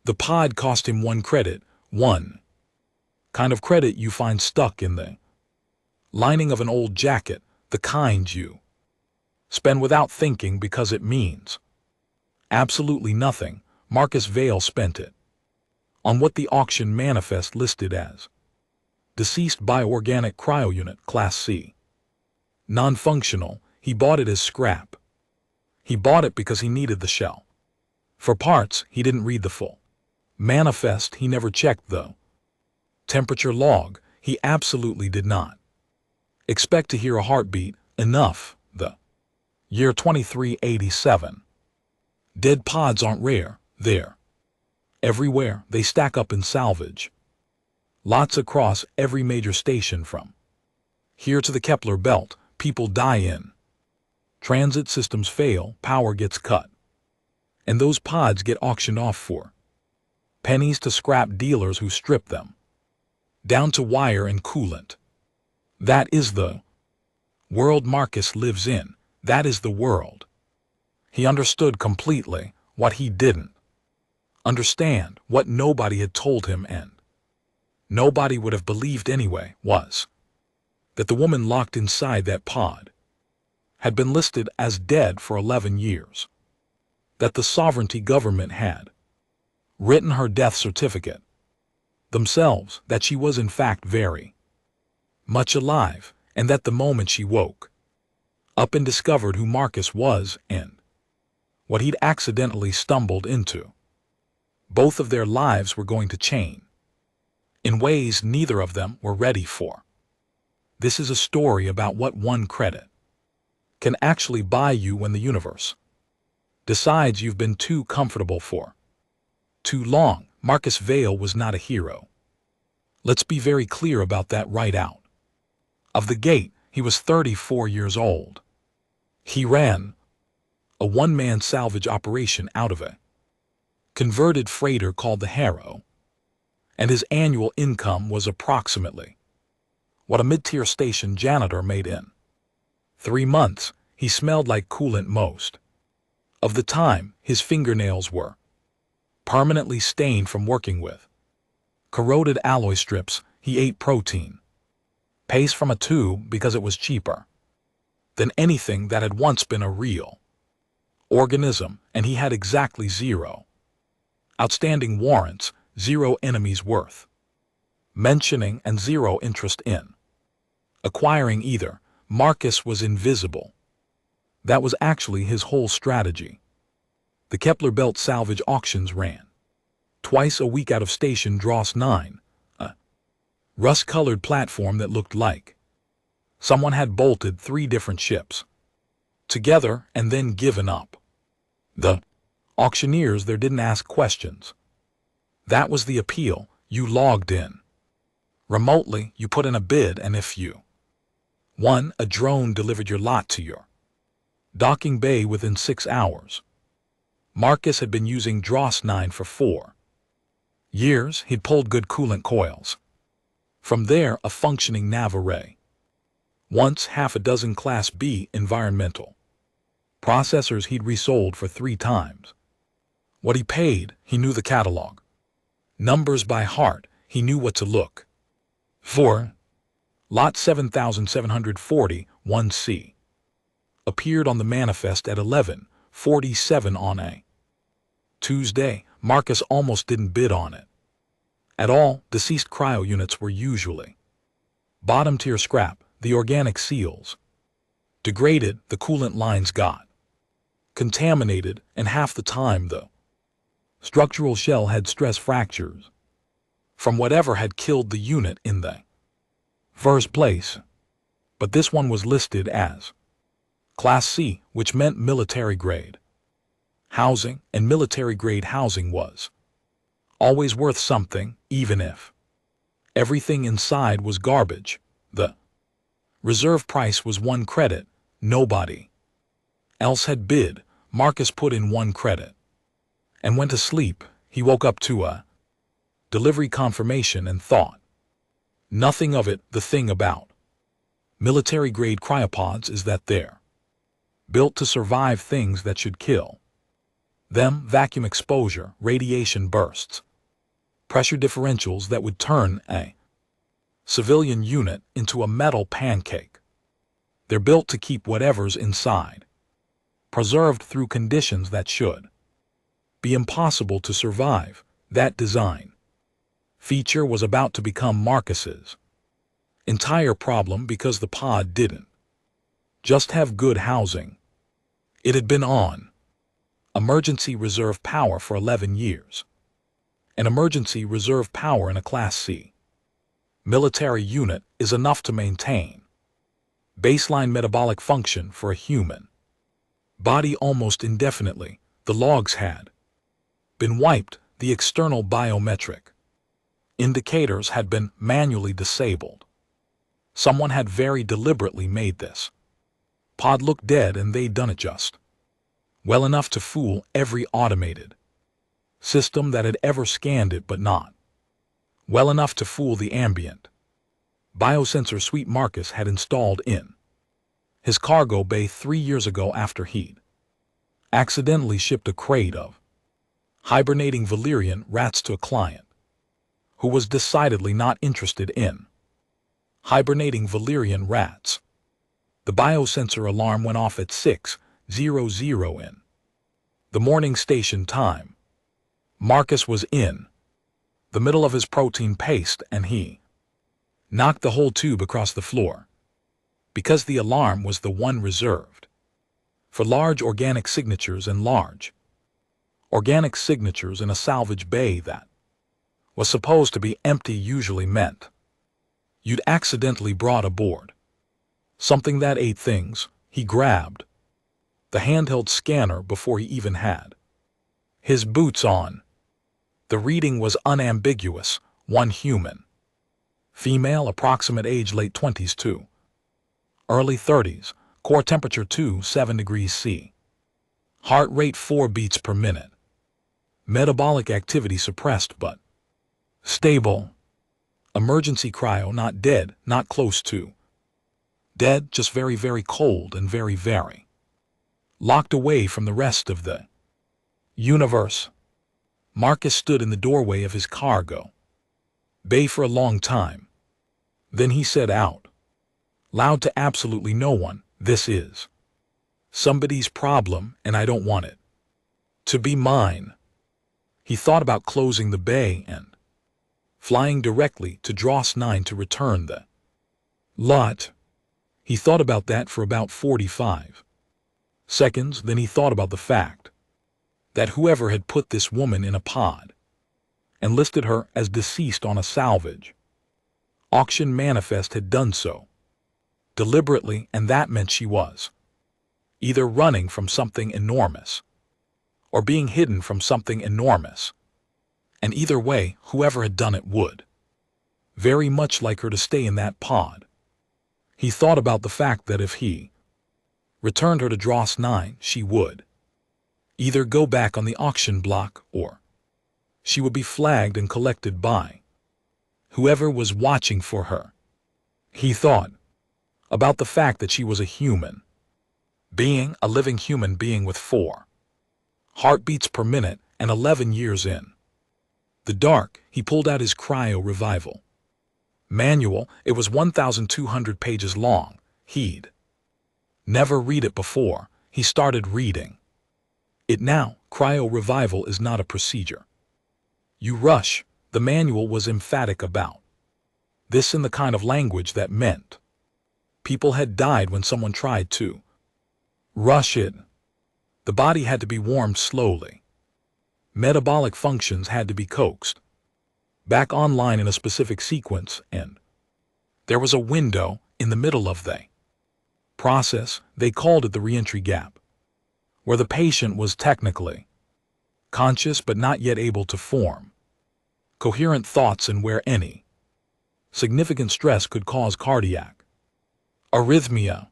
The pod cost him 1 credit, one kind of credit you find stuck in the lining of an old jacket, the kind you spend without thinking because it means absolutely nothing. Marcus Vail spent it on what the auction manifest listed as deceased bioorganic cryo unit, Class C. Non-functional. He bought it as scrap. He bought it because he needed the shell. For parts, he didn't read the full manifest. He never checked the temperature log. He absolutely did not expect to hear a heartbeat. Enough. The year 2387. Dead pods aren't rare. They're everywhere. They stack up in salvage lots across every major station from here to the Kepler belt. People die in transit systems fail, power gets cut, and those pods get auctioned off for pennies to scrap dealers who strip them down to wire and coolant. That is the world Marcus lives in. That is the world. He understood completely what he didn't understand, what nobody had told him and nobody would have believed anyway, was that the woman locked inside that pod had been listed as dead for 11 years, that the sovereignty government had written her death certificate themselves, that she was in fact very much alive, and that the moment she woke up and discovered who Marcus was and what he'd accidentally stumbled into, both of their lives were going to change in ways neither of them were ready for. This is a story about what 1 credit can actually buy you when the universe decides you've been too comfortable for too long. Marcus Vail was not a hero. Let's be very clear about that right out of the gate. He was 34 years old. He ran a one-man salvage operation out of a converted freighter called the Harrow, and his annual income was approximately what a mid-tier station janitor made in 3 months. He smelled like coolant most of the time. His fingernails were permanently stained from working with corroded alloy strips. He ate protein paste from a tube because it was cheaper than anything that had once been a real organism, and he had exactly 0 outstanding warrants, 0 enemies worth mentioning, and 0 interest in acquiring either. Marcus was invisible. That was actually his whole strategy. The Kepler Belt salvage auctions ran twice a week out of station Dross 9, a rust-colored platform that looked like someone had bolted 3 different ships together and then given up. The auctioneers there didn't ask questions. That was the appeal. You logged in remotely, you put in a bid, and if you won, a drone delivered your lot to your docking bay within 6 hours. Marcus had been using Dross 9 for 4 years. He'd pulled good coolant coils from there, a functioning nav array, once half a dozen Class B environmental processors he'd resold for 3 times what he paid. He knew the catalog numbers by heart. He knew what to look for. Lot 7740, 1C, appeared on the manifest at 11:47 on a Tuesday. Marcus almost didn't bid on it at all. Deceased cryo units were usually bottom-tier scrap. The organic seals degraded, the coolant lines got contaminated, and half the time the structural shell had stress fractures from whatever had killed the unit in the first place. But this one was listed as Class C, which meant military-grade housing, and military-grade housing was always worth something, even if everything inside was garbage. The reserve price was 1 credit. Nobody else had bid. Marcus put in 1 credit and went to sleep. He woke up to a delivery confirmation and thought nothing of it. The thing about military-grade cryopods is that they're built to survive things that should kill Them vacuum exposure, radiation bursts, pressure differentials that would turn a civilian unit into a metal pancake. They're built to keep whatever's inside, preserved through conditions that should be impossible to survive. That design feature was about to become Marcus's entire problem because the pod didn't just have good housing. It had been on emergency reserve power for 11 years. An emergency reserve power in a Class C military unit is enough to maintain baseline metabolic function for a human body almost indefinitely. The logs had been wiped, the external biometric indicators had been manually disabled. Someone had very deliberately made this pod look dead, and they'd done it just well enough to fool every automated system that had ever scanned it, but not well enough to fool the ambient biosensor suite Marcus had installed in his cargo bay 3 years ago after he'd accidentally shipped a crate of hibernating Valyrian rats to a client who was decidedly not interested in hibernating Valyrian rats. The biosensor alarm went off at 6:00 in the morning station time. Marcus was in the middle of his protein paste, and he knocked the whole tube across the floor because the alarm was the one reserved for large organic signatures, and large organic signatures in a salvage bay that was supposed to be empty usually meant you'd accidentally brought aboard something that ate things. He grabbed the handheld scanner before he even had his boots on. The reading was unambiguous: one human, female, approximate age late 20s to early 30s, core temperature 27 degrees C, heart rate 4 beats per minute, metabolic activity suppressed but stable, emergency cryo, not dead, not close to dead, just very, very cold and very, very locked away from the rest of the universe. Marcus stood in the doorway of his cargo bay for a long time. Then he said out loud to absolutely no one, "This is somebody's problem, and I don't want it to be mine." He thought about closing the bay and flying directly to Dross 9 to return the lot. He thought about that for about 45 seconds. Then he thought about the fact that whoever had put this woman in a pod and listed her as deceased on a salvage auction manifest had done so deliberately, and that meant she was either running from something enormous or being hidden from something enormous. And either way, whoever had done it would very much like her to stay in that pod. He thought about the fact that if he returned her to Dross 9, she would either go back on the auction block, or she would be flagged and collected by whoever was watching for her. He thought about the fact that she was a human being, a living human being with 4 heartbeats per minute and 11 years in the dark. He pulled out his cryo revival manual. It was 1,200 pages long. He'd never read it before. He started reading it now. Cryo revival is not a procedure you rush. The manual was emphatic about this in the kind of language that meant people had died when someone tried to rush it. The body had to be warmed slowly. Metabolic functions had to be coaxed back online in a specific sequence, and there was a window in the middle of the process. They called it the reentry gap, where the patient was technically conscious but not yet able to form coherent thoughts, and where any significant stress could cause cardiac arrhythmia.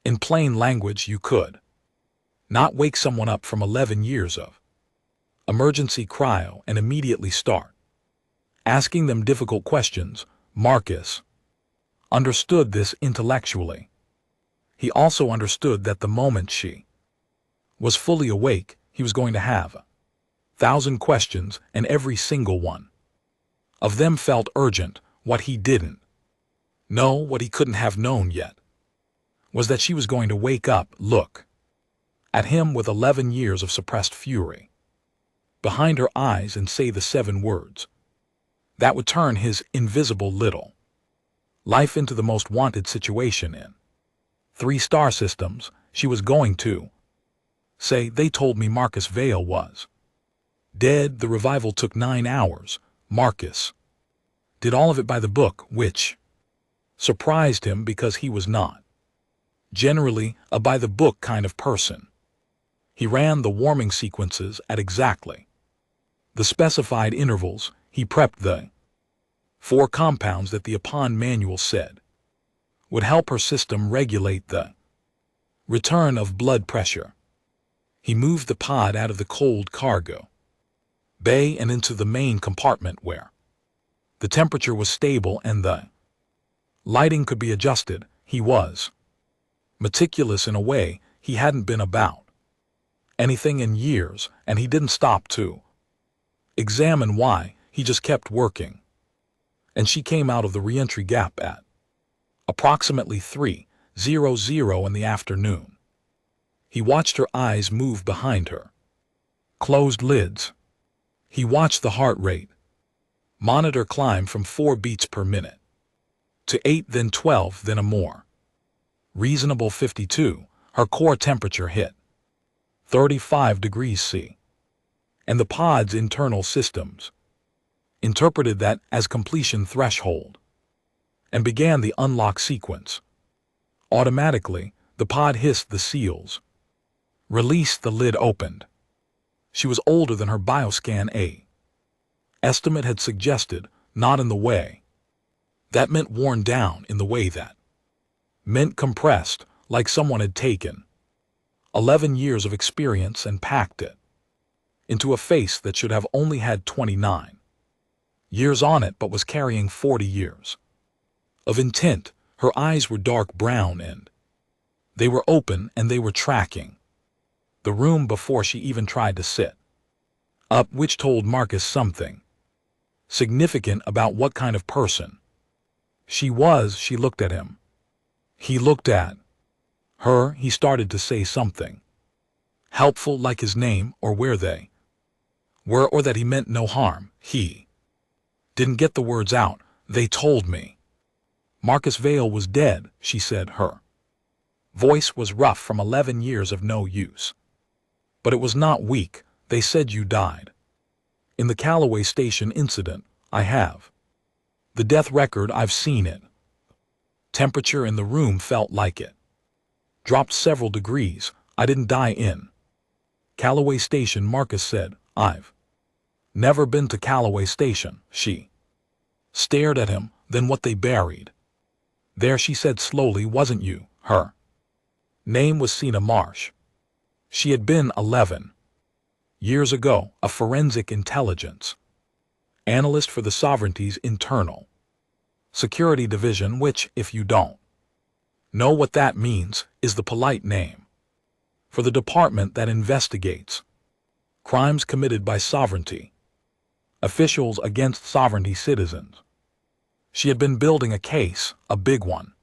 In plain language, you could not wake someone up from 11 years of emergency cryo and immediately start asking them difficult questions. Marcus understood this intellectually. He also understood that the moment she was fully awake, he was going to have 1,000 questions, and every single one of them felt urgent. What he didn't know, what he couldn't have known yet, was that she was going to wake up, look at him with 11 years of suppressed fury behind her eyes, and say the 7 words that would turn his invisible little life into the most wanted situation in 3-star systems. She was going to say, "They told me Marcus Vale was dead. The revival took 9 hours. Marcus did all of it by the book," which surprised him because he was not generally a by-the-book kind of person. He ran the warming sequences at exactly the specified intervals. He prepped the 4 compounds that the upon manual said would help her system regulate the return of blood pressure. He moved the pod out of the cold cargo bay and into the main compartment where the temperature was stable and the lighting could be adjusted. He was meticulous in a way he hadn't been about anything in years, and he didn't stop to examine why. He just kept working. And she came out of the reentry gap at approximately 3:00 in the afternoon. He watched her eyes move behind her closed lids. He watched the heart rate monitor climb from 4 beats per minute to 8, then 12, then a more reasonable 52. Her core temperature hit 35 degrees C, and the pod's internal systems interpreted that as completion threshold and began the unlock sequence. Automatically, the pod hissed the seals. Released, the lid opened. She was older than her bioscan estimate had suggested, not in the way that meant worn down, in the way that meant compressed, like someone had taken 11 years of experience and packed it into a face that should have only had 29 years on it but was carrying 40 years of intent. Her eyes were dark brown and they were open, and they were tracking the room before she even tried to sit up, which told Marcus something significant about what kind of person she was. She looked at him. He looked at her. He started to say something helpful, like his name or where they were, or that he meant no harm. He didn't get the words out. "They told me Marcus Vale was dead," she said. Her voice was rough from 11 years of no use, but it was not weak. "They said you died in the Callaway Station incident. I have the death record. I've seen it." Temperature in the room felt like it dropped several degrees. "I didn't die in Callaway Station," Marcus said. "I've never been to Callaway Station." She stared at him. "Then what they buried there," she said slowly, "wasn't you?" Her name was Sina Marsh. She had been 11 years ago a forensic intelligence analyst for the Sovereignty's Internal Security Division, which, if you don't know what that means, is the polite name for the department that investigates crimes committed by Sovereignty officials against Sovereignty citizens. She had been building a case, a big one,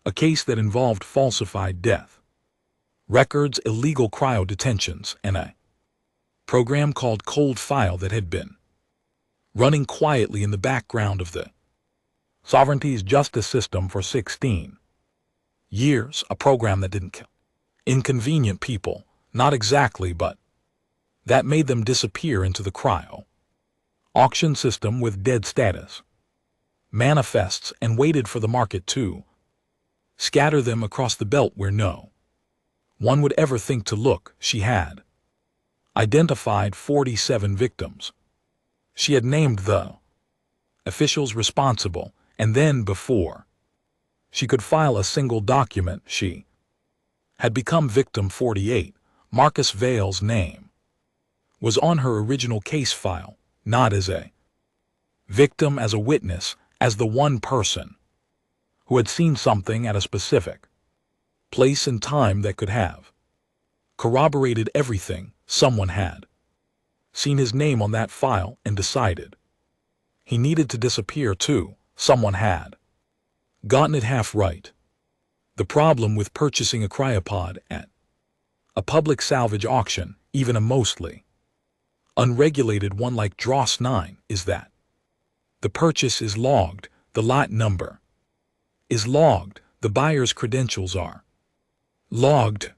a case that involved falsified death records, illegal cryo detentions, and a program called Cold File that had been running quietly in the background of the Sovereignty's justice system for 16 years, a program that didn't kill inconvenient people, not exactly, but that made them disappear into the cryo auction system with dead status manifests and waited for the market to scatter them across the belt where no one would ever think to look. She had identified 47 victims. She had named the officials responsible, and then before she could file a single document, she had become victim 48. Marcus Vale's name was on her original case file, not as a victim, as a witness, as the one person who had seen something at a specific place and time that could have corroborated everything Someone had seen his name on that file and decided he needed to disappear too. Someone had gotten it half right. The problem with purchasing a cryopod at a public salvage auction, even a mostly unregulated one like Dross 9, is that the purchase is logged, the lot number is logged, the buyer's credentials are logged,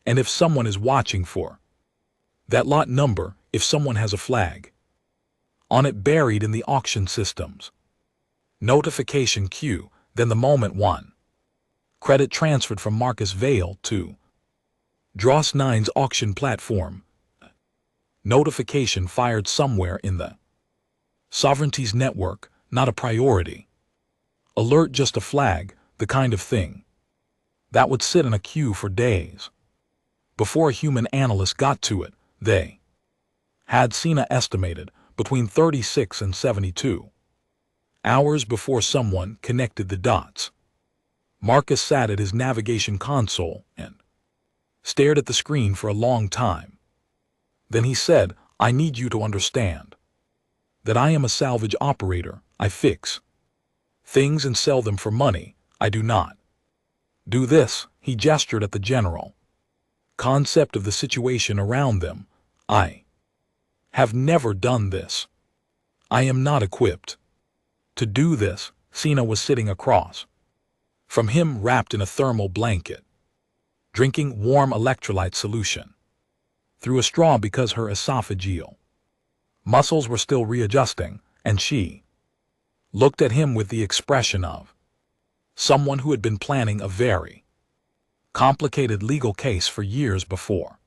and if someone is watching for that lot number, if someone has a flag on it buried in the auction system's notification queue, then the moment one credit transferred from Marcus Vale to Dross 9's auction platform, notification fired somewhere in the sovereignty's network, not a priority alert, just a flag, the kind of thing that would sit in a queue for days before a human analyst got to it. They had Cena estimated between 36 and 72 hours before someone connected the dots. Marcus sat at his navigation console and stared at the screen for a long time. Then he said, "I need you to understand that I am a salvage operator. I fix things and sell them for money. I do not do this." He gestured at the general concept of the situation around them. "I have never done this. I am not equipped to do this." Cena was sitting across from him, wrapped in a thermal blanket, drinking warm electrolyte solution through a straw because her esophageal muscles were still readjusting, and she looked at him with the expression of someone who had been planning a very complicated legal case for years before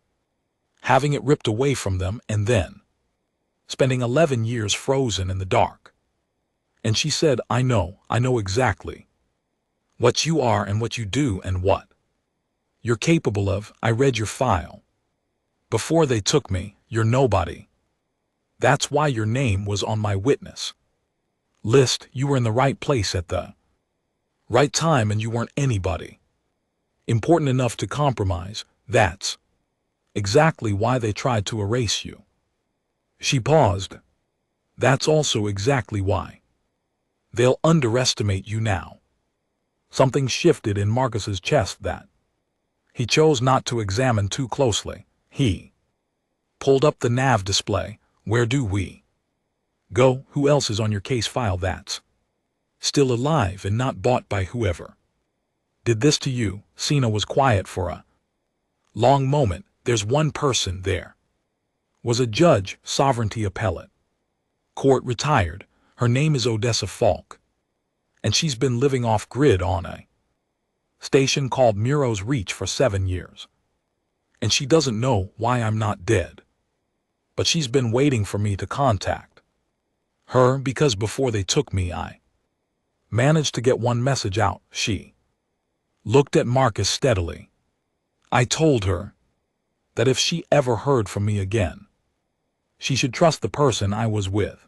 having it ripped away from them and then spending 11 years frozen in the dark. And she said, I know exactly what you are and what you do and what you're capable of. I read your file before they took me. You're nobody. That's why your name was on my witness list. You were in the right place at the right time, and you weren't anybody important enough to compromise. That's exactly why they tried to erase you." She paused. "That's also exactly why they'll underestimate you now." Something shifted in Marcus's chest that he chose not to examine too closely. He pulled up the nav display. "Where do we go? Who else is on your case file that's still alive and not bought by whoever did this to you?" Cena was quiet for a long moment. "There's one person there. Was a judge, sovereignty appellate court, retired. Her name is Odessa Falk, and she's been living off-grid on a station called Muro's Reach for 7 years. And she doesn't know why I'm not dead. But she's been waiting for me to contact her because before they took me I managed to get one message out." She looked at Marcus steadily. "I told her that if she ever heard from me again, she should trust the person I was with,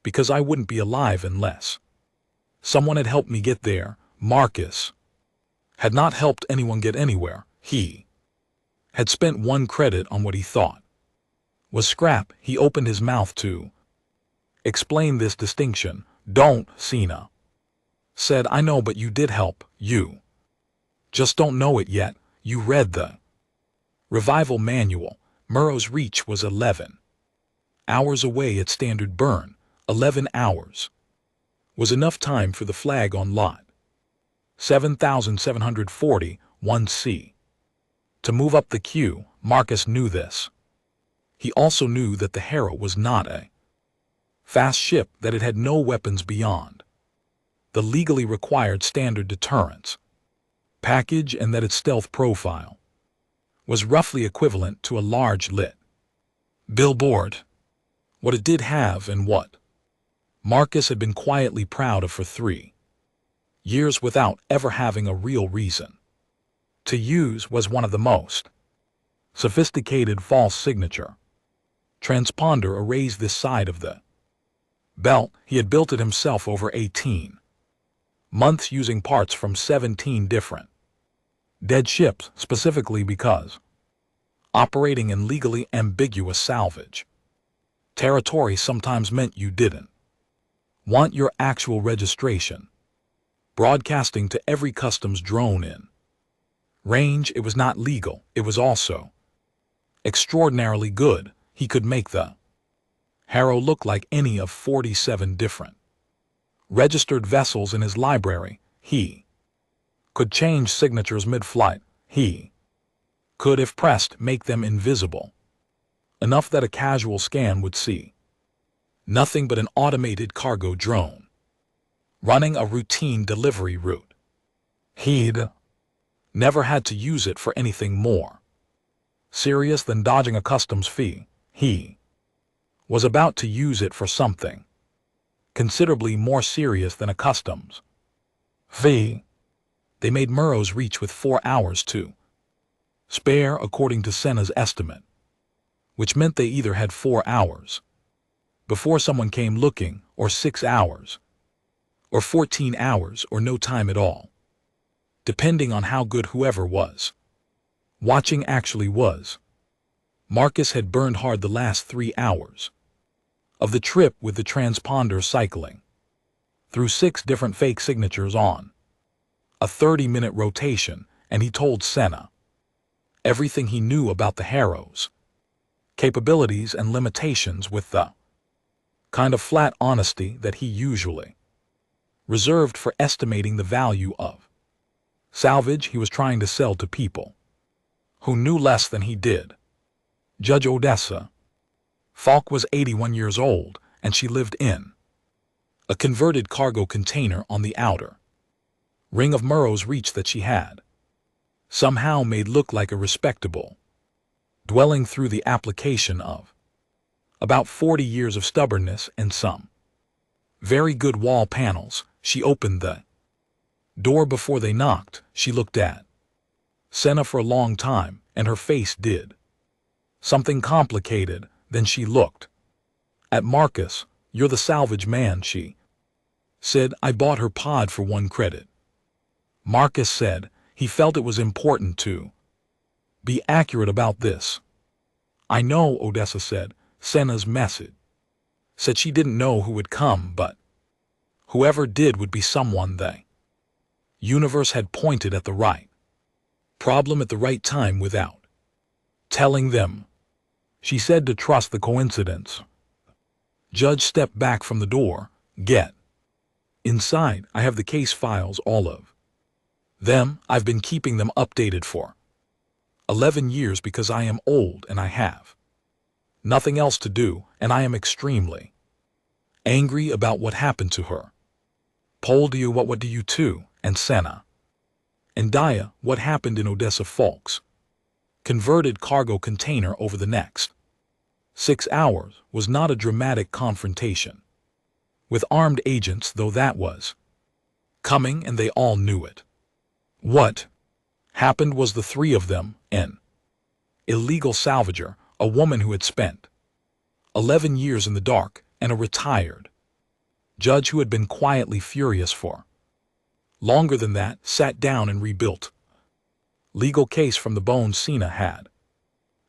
because I wouldn't be alive unless someone had helped me get there." Marcus had not helped anyone get anywhere. He had spent 1 credit on what he thought was scrap. He opened his mouth to explain this distinction. "Don't," Cena said. "I know, but you did help. You just don't know it yet. You read the revival manual. Muro's Reach was 11 hours away at standard burn. 11 hours was enough time for the flag on lot 7740 1C to move up the queue." Marcus knew this. He also knew that the Hera was not a fast ship, that it had no weapons beyond the legally required standard deterrence package, and that its stealth profile was roughly equivalent to a large lit billboard. What it did have, and what Marcus had been quietly proud of for 3 years without ever having a real reason to use, was one of the most sophisticated false signature transponder arrays this side of the belt. He had built it himself over 18 months using parts from 17 different dead ships, specifically because operating in legally ambiguous salvage territory sometimes meant you didn't want your actual registration broadcasting to every customs drone in range. It was not legal. It was also extraordinarily good. He could make the Harrow look like any of 47 different registered vessels in his library. He could change signatures mid-flight. He could, if pressed, make them invisible enough that a casual scan would see nothing but an automated cargo drone running a routine delivery route. He'd never had to use it for anything more serious than dodging a customs fee. He was about to use it for something considerably more serious than a customs fee. They made Murrow's reach with 4 hours to spare according to Senna's estimate, which meant they either had 4 hours before someone came looking, or 6 hours, or 14 hours, or no time at all, depending on how good whoever was watching actually was. Marcus had burned hard the last 3 hours of the trip with the transponder cycling through 6 different fake signatures on a 30-minute rotation, and he told Senna everything he knew about the Harrow's capabilities and limitations with the kind of flat honesty that he usually reserved for estimating the value of salvage he was trying to sell to people who knew less than he did. Judge Odessa Falk was 81 years old, and she lived in a converted cargo container on the outer ring of Murrow's reach that she had somehow made look like a respectable dwelling through the application of about 40 years of stubbornness and some very good wall panels. She opened the door before they knocked. She looked at Senna for a long time, and her face did something complicated. Then she looked at Marcus. "You're the salvage man," she said. "I bought her pod for 1 credit." Marcus said he felt it was important to be accurate about this. "I know," Odessa said. Senna's message said she didn't know who would come, but whoever did would be someone the universe had pointed at the right problem at the right time without telling them. She said to trust the coincidence. Judge stepped back from the door. "Get inside. I have the case files, all of them. I've been keeping them updated for 11 years because I am old and I have nothing else to do, and I am extremely angry about what happened to her. Paul, what do you too? And Senna and Dia, what happened in Odessa Falk's converted cargo container over the next 6 hours was not a dramatic confrontation with armed agents, though that was coming and they all knew it. What happened was the 3 of them, an illegal salvager, a woman who had spent 11 years in the dark, and a retired judge who had been quietly furious for longer than that, sat down and rebuilt legal case from the bones Sina had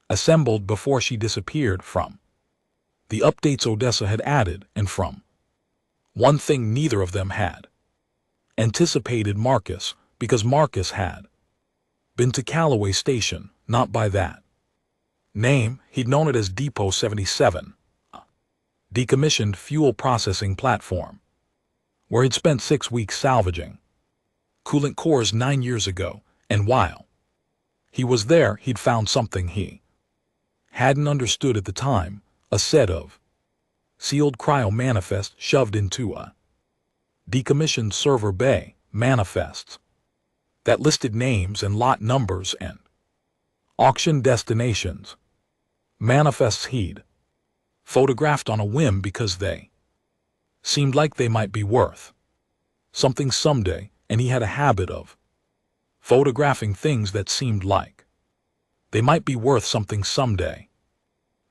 assembled before she disappeared, from the updates Odessa had added, and from one thing neither of them had anticipated: Marcus, because Marcus had been to Callaway Station, not by that name. He'd known it as Depot 77, a decommissioned fuel processing platform, where he'd spent 6 weeks salvaging coolant cores 9 years ago, and while he was there, he'd found something he hadn't understood at the time: a set of sealed cryo manifests shoved into a decommissioned server bay, manifests that listed names and lot numbers and auction destinations, manifests he'd photographed on a whim because they seemed like they might be worth something someday, and he had a habit of photographing things that seemed like they might be worth something someday.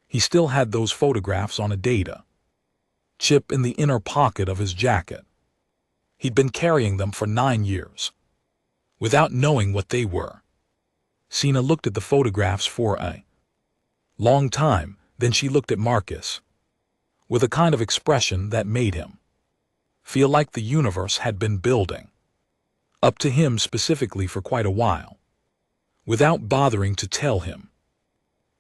He still had those photographs on a data chip in the inner pocket of his jacket. He'd been carrying them for 9 years without knowing what they were. Sina looked at the photographs for a Long time, then she looked at Marcus, with a kind of expression that made him feel like the universe had been building up to him specifically for quite a while, without bothering to tell him.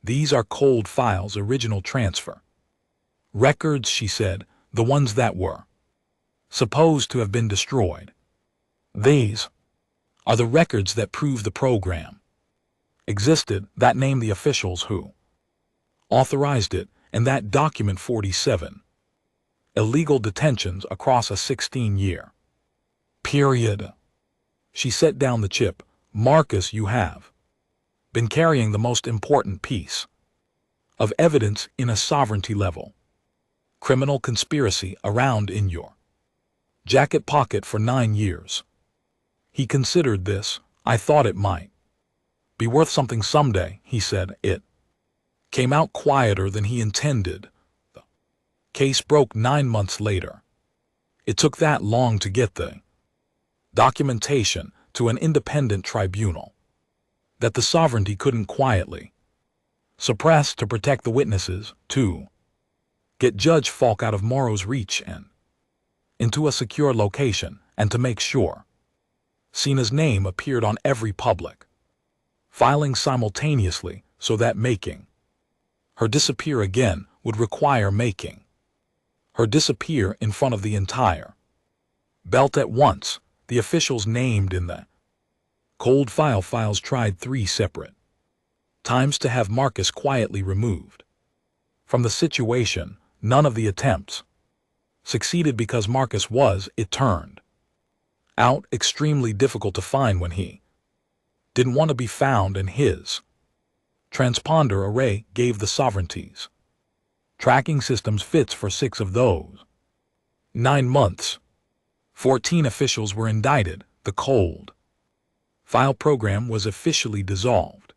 These are cold files, original transfer records, she said, the ones that were supposed to have been destroyed. These are the records that prove the program existed, that name the officials who authorized it, and that document 47 illegal detentions across a 16-year period. She set down the chip. Marcus, you have been carrying the most important piece of evidence in a sovereignty-level criminal conspiracy around in your jacket pocket for 9 years. He considered this. I thought it might be worth something someday, he said. It came out quieter than he intended. The case broke 9 months later. It took that long to get the documentation to an independent tribunal that the sovereignty couldn't quietly suppress, to protect the witnesses, to get Judge Falk out of Morrow's reach and into a secure location, and to make sure Sina's name appeared on every public filing simultaneously, so that making her disappear again would require making her disappear in front of the entire belt at once. The officials named in the cold files tried 3 separate times to have Marcus quietly removed from the situation. None of the attempts succeeded because Marcus was, it turned out, extremely difficult to find when he didn't want to be found, and his transponder array gave the sovereignty's tracking systems fits for 6 of those 9 months. 14 officials were indicted. The cold file program was officially dissolved.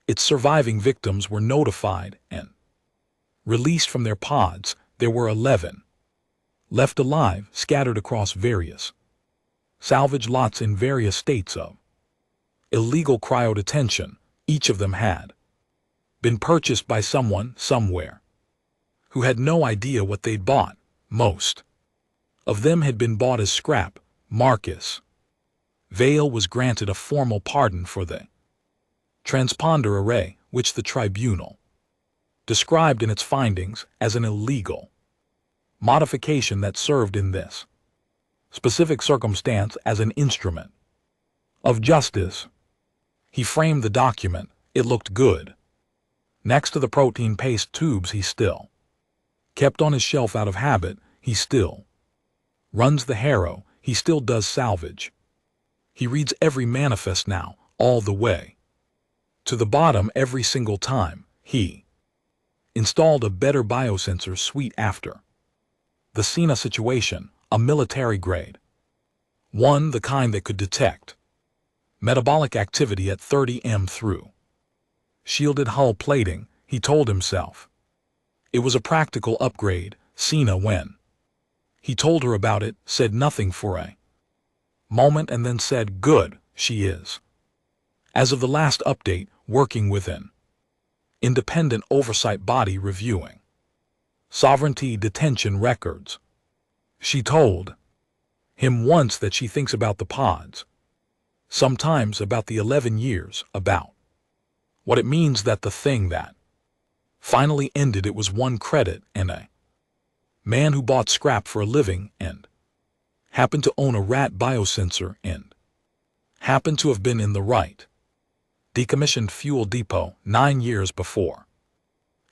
Its surviving victims were notified and released from their pods. There were 11 left alive, scattered across various salvage lots in various states of illegal cryodetention. Each of them had been purchased by someone somewhere who had no idea what they'd bought. Most of them had been bought as scrap. Marcus Vale was granted a formal pardon for the transponder array, which the tribunal described in its findings as an illegal modification that served in this specific circumstance as an instrument of justice. He framed the document. It looked good. Next to the protein paste tubes he still kept on his shelf out of habit. He still runs the Harrow. He still does salvage. He reads every manifest now, all the way to the bottom every single time. He installed a better biosensor suite after the Sina situation, a military-grade one, the kind that could detect metabolic activity at 30 m through shielded hull plating. He told himself it was a practical upgrade. Sina, when he told her about it, said nothing for a moment and then said, "Good, she is, as of the last update, working with an independent oversight body reviewing sovereignty detention records." She told him once that she thinks about the pods, sometimes about the 11 years, about what it means that the thing that finally ended it was 1 credit, and a man who bought scrap for a living and happened to own a rat biosensor and happened to have been in the right decommissioned fuel depot 9 years before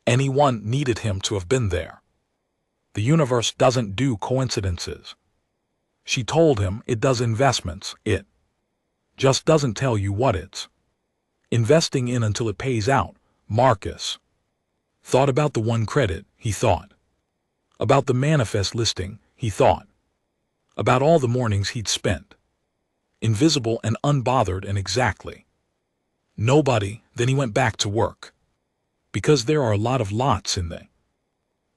anyone needed him to have been there. The universe doesn't do coincidences. She told him it does investments. It just doesn't tell you what it's investing in until it pays out. Marcus thought about the 1 credit. He thought about the manifest listing. He thought about all the mornings he'd spent invisible and unbothered, and exactly nobody. Then he went back to work, because there are a lot of lots in the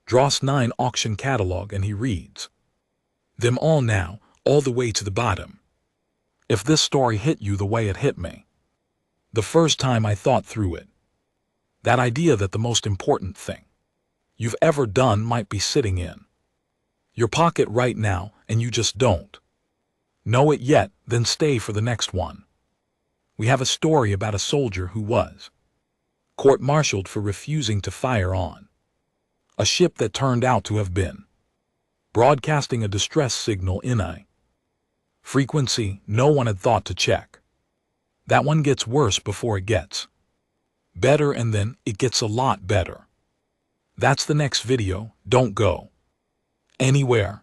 Dross 9 auction catalog, and he reads them all now, all the way to the bottom. If this story hit you the way it hit me the first time I thought through it, That idea that the most important thing you've ever done might be sitting in your pocket right now and you just don't know it yet, then stay for the next one. We have a story about a soldier who was court-martialed for refusing to fire on a ship that turned out to have been broadcasting a distress signal in a frequency no one had thought to check. That one gets worse before it gets better, and then it gets a lot better. That's the next video. Don't go anywhere.